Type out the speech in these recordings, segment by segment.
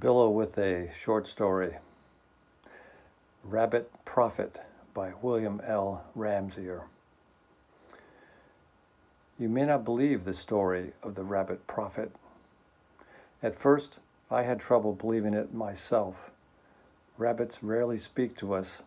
Billo with a short story, Rabbit Prophet by William L. Ramseyer. You may not believe the story of the Rabbit Prophet. At first, I had trouble believing it myself. Rabbits rarely speak to us,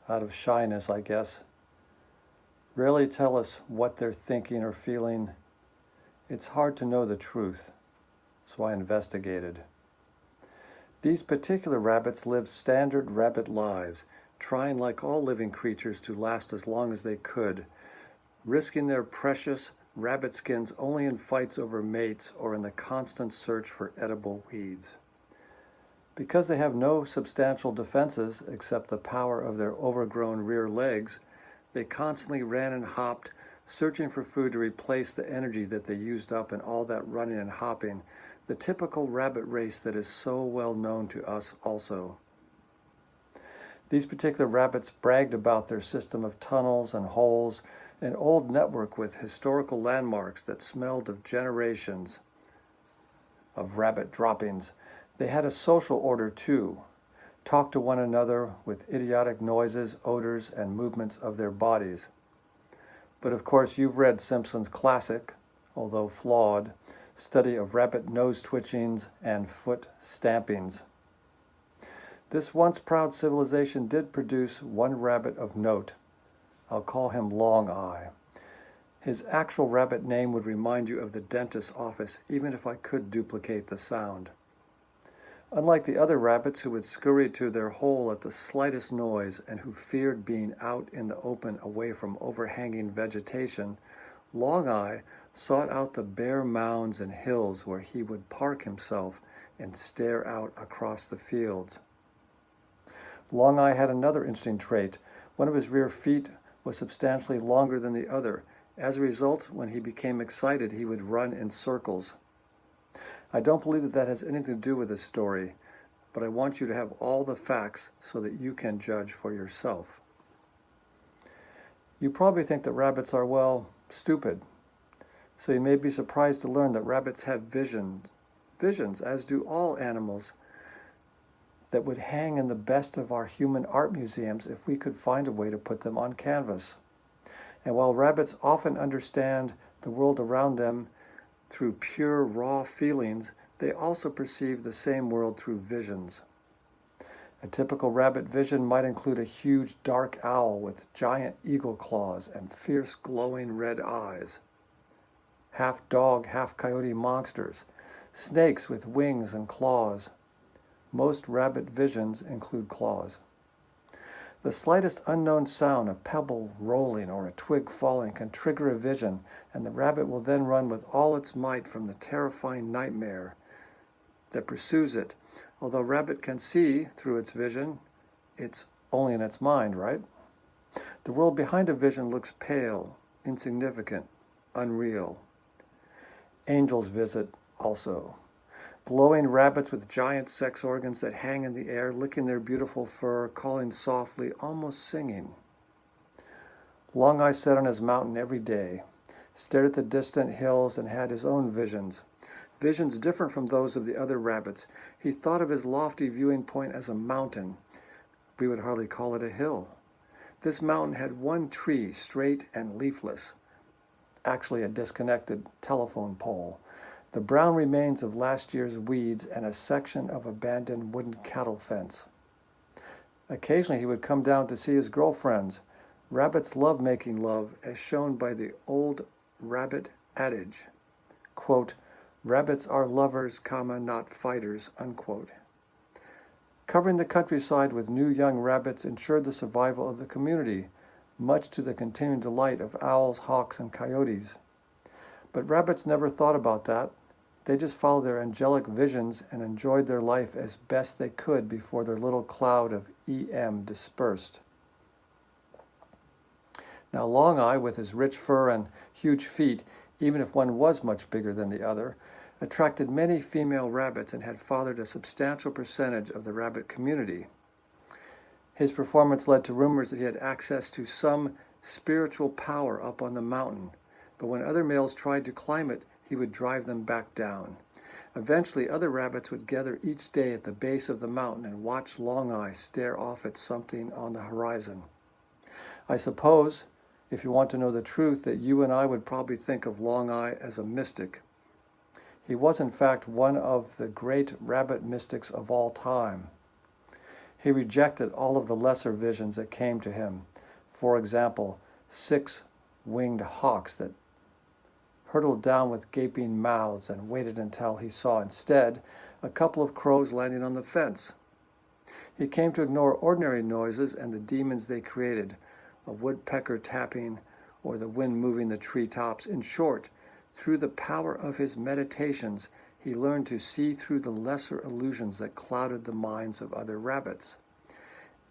out of shyness, I guess. Rarely tell us what they're thinking or feeling. It's hard to know the truth, so I investigated. These particular rabbits lived standard rabbit lives, trying like all living creatures to last as long as they could, risking their precious rabbit skins only in fights over mates or in the constant search for edible weeds. Because they have no substantial defenses except the power of their overgrown rear legs, they constantly ran and hopped, searching for food to replace the energy that they used up in all that running and hopping, the typical rabbit race that is so well known to us also. These particular rabbits bragged about their system of tunnels and holes, an old network with historical landmarks that smelled of generations of rabbit droppings. They had a social order too, talked to one another with idiotic noises, odors, and movements of their bodies. But of course you've read Simpson's classic, although flawed, study of rabbit nose twitchings and foot stampings. This once proud civilization did produce one rabbit of note. I'll call him Long Eye. His actual rabbit name would remind you of the dentist's office, even if I could duplicate the sound. Unlike the other rabbits who would scurry to their hole at the slightest noise and who feared being out in the open away from overhanging vegetation, Long Eye sought out the bare mounds and hills where he would park himself and stare out across the fields. Long Eye had another interesting trait. One of his rear feet was substantially longer than the other. As a result, when he became excited, he would run in circles. I don't believe that has anything to do with this story, but I want you to have all the facts so that you can judge for yourself. You probably think that rabbits are, well, stupid. So you may be surprised to learn that rabbits have visions, as do all animals, that would hang in the best of our human art museums if we could find a way to put them on canvas. And while rabbits often understand the world around them through pure, raw feelings, they also perceive the same world through visions. A typical rabbit vision might include a huge dark owl with giant eagle claws and fierce glowing red eyes, half dog, half coyote monsters, snakes with wings and claws. Most rabbit visions include claws. The slightest unknown sound, a pebble rolling or a twig falling, can trigger a vision, and the rabbit will then run with all its might from the terrifying nightmare that pursues it. Although rabbit can see through its vision, it's only in its mind, right? The world behind a vision looks pale, insignificant, unreal. Angels visit also. Glowing rabbits with giant sex organs that hang in the air, licking their beautiful fur, calling softly, almost singing. Long Eye sat on his mountain every day, stared at the distant hills, and had his own visions. Visions different from those of the other rabbits. He thought of his lofty viewing point as a mountain. We would hardly call it a hill. This mountain had one tree, straight and leafless, actually a disconnected telephone pole, the brown remains of last year's weeds, and a section of abandoned wooden cattle fence. Occasionally he would come down to see his girlfriends. Rabbits love making love, as shown by the old rabbit adage, quote, "Rabbits are lovers, not fighters," unquote. Covering the countryside with new young rabbits ensured the survival of the community, much to the continuing delight of owls, hawks, and coyotes. But rabbits never thought about that. They just followed their angelic visions and enjoyed their life as best they could before their little cloud of EM dispersed. Now Long Eye, with his rich fur and huge feet, even if one was much bigger than the other, attracted many female rabbits and had fathered a substantial percentage of the rabbit community. His performance led to rumors that he had access to some spiritual power up on the mountain, but when other males tried to climb it, he would drive them back down. Eventually, other rabbits would gather each day at the base of the mountain and watch Longeye stare off at something on the horizon. I suppose, if you want to know the truth, that you and I would probably think of Longeye as a mystic. He was, in fact, one of the great rabbit mystics of all time. He rejected all of the lesser visions that came to him. For example, 6 winged hawks that hurtled down with gaping mouths and waited until he saw instead a couple of crows landing on the fence. He came to ignore ordinary noises and the demons they created, a woodpecker tapping or the wind moving the treetops. In short, through the power of his meditations, he learned to see through the lesser illusions that clouded the minds of other rabbits.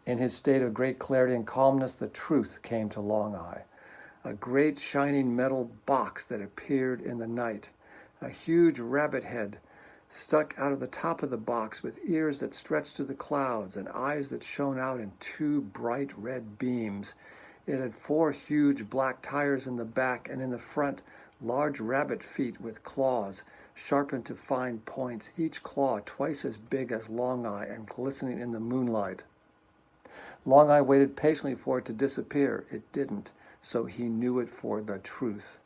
In his state of great clarity and calmness, the truth came to Longeye. A great shining metal box that appeared in the night. A huge rabbit head stuck out of the top of the box with ears that stretched to the clouds and eyes that shone out in 2 bright red beams. It had 4 huge black tires in the back, and in the front, large rabbit feet with claws, sharpened to fine points, each claw twice as big as Longeye and glistening in the moonlight. Longeye waited patiently for it to disappear. It didn't, so he knew it for the truth.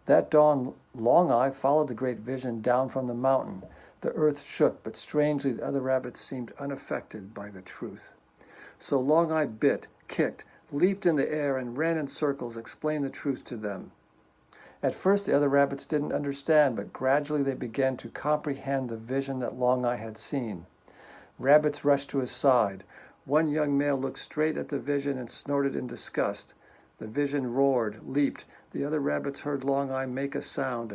That dawn, Longeye followed the great vision down from the mountain. The earth shook, but strangely the other rabbits seemed unaffected by the truth. So Longeye bit, kicked, leaped in the air, and ran in circles, explaining the truth to them. At first the other rabbits didn't understand, but gradually they began to comprehend the vision that Longeye had seen. Rabbits rushed to his side. One young male looked straight at the vision and snorted in disgust. The vision roared, leaped. The other rabbits heard Longeye make a sound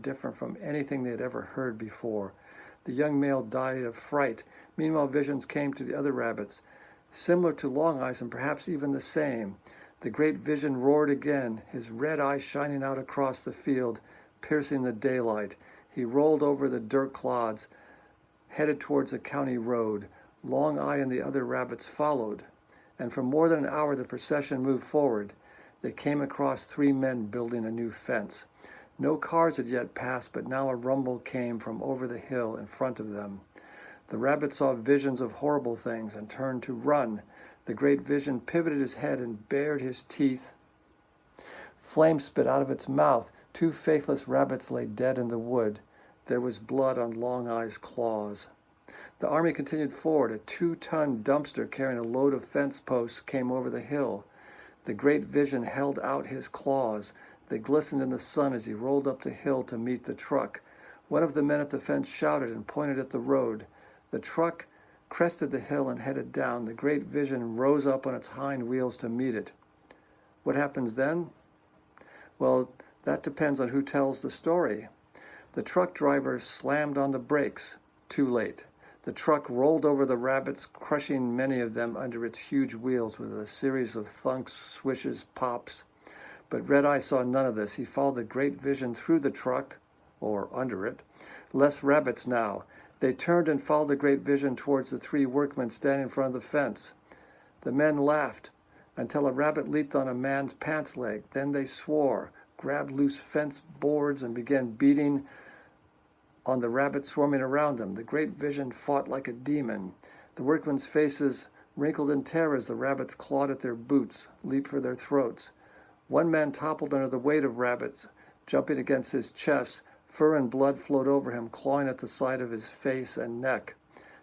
different from anything they had ever heard before. The young male died of fright. Meanwhile, visions came to the other rabbits, similar to Longeye's and perhaps even the same. The great vision roared again, his red eyes shining out across the field, piercing the daylight. He rolled over the dirt clods, headed towards the county road. Longeye and the other rabbits followed, and for more than an hour the procession moved forward. They came across 3 men building a new fence. No cars had yet passed, but now a rumble came from over the hill in front of them. The rabbit saw visions of horrible things and turned to run. The great vision pivoted his head and bared his teeth. Flame spit out of its mouth. 2 faithless rabbits lay dead in the wood. There was blood on Longeye's claws. The army continued forward. A 2-ton dumpster carrying a load of fence posts came over the hill. The great vision held out his claws. They glistened in the sun as he rolled up the hill to meet the truck. One of the men at the fence shouted and pointed at the road. The truck crested the hill and headed down. The great vision rose up on its hind wheels to meet it. What happens then? Well, that depends on who tells the story. The truck driver slammed on the brakes. Too late. The truck rolled over the rabbits, crushing many of them under its huge wheels with a series of thunks, swishes, pops. But Red Eye saw none of this. He followed the great vision through the truck, or under it. Less rabbits now. They turned and followed the great vision towards the 3 workmen standing in front of the fence. The men laughed until a rabbit leaped on a man's pants leg. Then they swore, grabbed loose fence boards, and began beating on the rabbits swarming around them. The great vision fought like a demon. The workmen's faces wrinkled in terror as the rabbits clawed at their boots, leaped for their throats. One man toppled under the weight of rabbits, jumping against his chest. Fur and blood flowed over him, clawing at the side of his face and neck.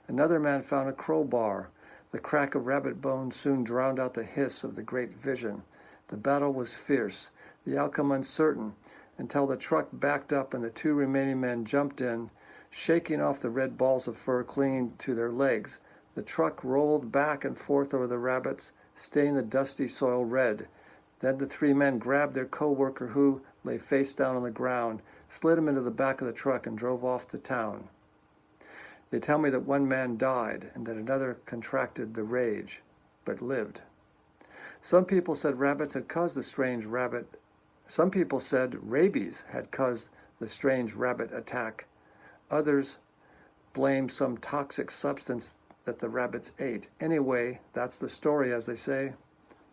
Another man found a crowbar. The crack of rabbit bones soon drowned out the hiss of the great vision. The battle was fierce, the outcome uncertain, until the truck backed up and the 2 remaining men jumped in, shaking off the red balls of fur clinging to their legs. The truck rolled back and forth over the rabbits, staining the dusty soil red. Then the 3 men grabbed their co-worker who lay face down on the ground, slid him into the back of the truck, and drove off to town. They tell me that 1 man died and that another contracted the rage, but lived. Some people said rabbits had caused the strange rabbit. Some people said rabies had caused the strange rabbit attack. Others blamed some toxic substance that the rabbits ate. Anyway, that's the story, as they say.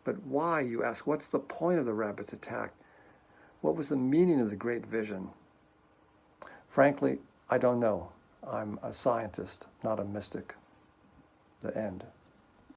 But why, you ask? What's the point of the rabbit's attack? What was the meaning of the great vision? Frankly, I don't know. I'm a scientist, not a mystic. The end.